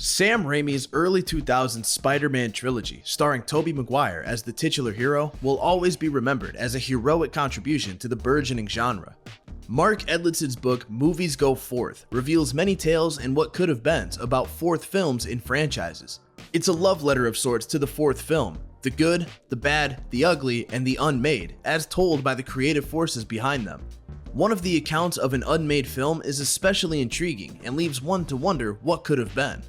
Sam Raimi's early 2000s Spider-Man trilogy, starring Tobey Maguire as the titular hero, will always be remembered as a heroic contribution to the burgeoning genre. Mark Edlitz's book Movies Go Forth reveals many tales and what could have been about fourth films in franchises. It's a love letter of sorts to the fourth film, the good, the bad, the ugly, and the unmade, as told by the creative forces behind them. One of the accounts of an unmade film is especially intriguing and leaves one to wonder what could have been.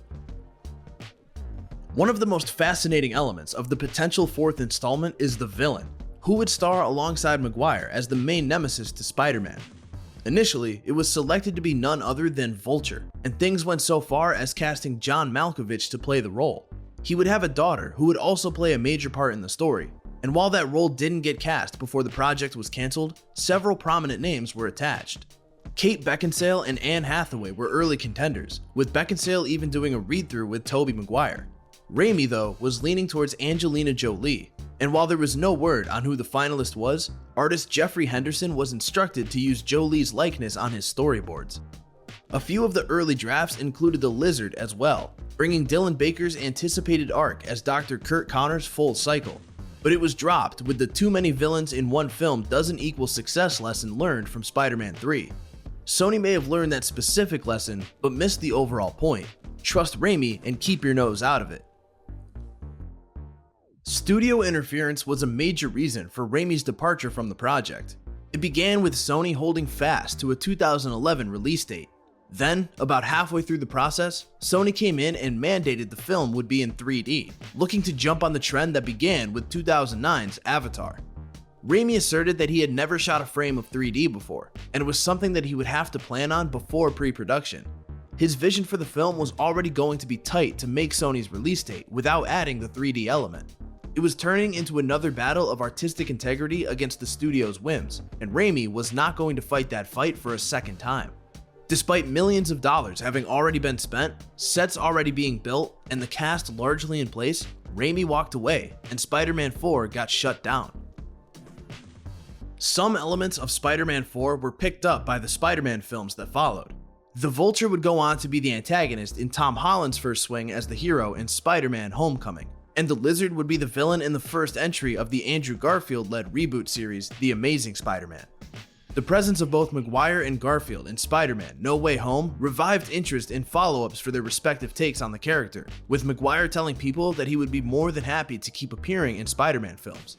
One of the most fascinating elements of the potential fourth installment is the villain, who would star alongside Maguire as the main nemesis to Spider-Man. Initially, it was selected to be none other than Vulture, and things went so far as casting John Malkovich to play the role. He would have a daughter who would also play a major part in the story, and while that role didn't get cast before the project was cancelled, several prominent names were attached. Kate Beckinsale and Anne Hathaway were early contenders, with Beckinsale even doing a read-through with Tobey Maguire. Raimi, though, was leaning towards Angelina Jolie, and while there was no word on who the finalist was, artist Jeffrey Henderson was instructed to use Jolie's likeness on his storyboards. A few of the early drafts included the Lizard as well, bringing Dylan Baker's anticipated arc as Dr. Kurt Connor's full cycle. But it was dropped with the too many villains in one film doesn't equal success lesson learned from Spider-Man 3. Sony may have learned that specific lesson, but missed the overall point. Trust Raimi and keep your nose out of it. Studio interference was a major reason for Raimi's departure from the project. It began with Sony holding fast to a 2011 release date. Then, about halfway through the process, Sony came in and mandated the film would be in 3D, looking to jump on the trend that began with 2009's Avatar. Raimi asserted that he had never shot a frame of 3D before, and it was something that he would have to plan on before pre-production. His vision for the film was already going to be tight to make Sony's release date without adding the 3D element. It was turning into another battle of artistic integrity against the studio's whims, and Raimi was not going to fight that fight for a second time. Despite millions of dollars having already been spent, sets already being built, and the cast largely in place, Raimi walked away, and Spider-Man 4 got shut down. Some elements of Spider-Man 4 were picked up by the Spider-Man films that followed. The Vulture would go on to be the antagonist in Tom Holland's first swing as the hero in Spider-Man: Homecoming, and the Lizard would be the villain in the first entry of the Andrew Garfield-led reboot series, The Amazing Spider-Man. The presence of both Maguire and Garfield in Spider-Man: No Way Home revived interest in follow-ups for their respective takes on the character, with Maguire telling people that he would be more than happy to keep appearing in Spider-Man films.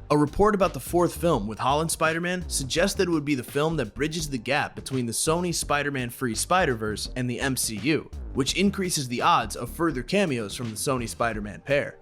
A report about the fourth film with Holland's Spider-Man suggests that it would be the film that bridges the gap between the Sony Spider-Man Free Spider-Verse and the MCU, which increases the odds of further cameos from the Sony Spider-Man pair.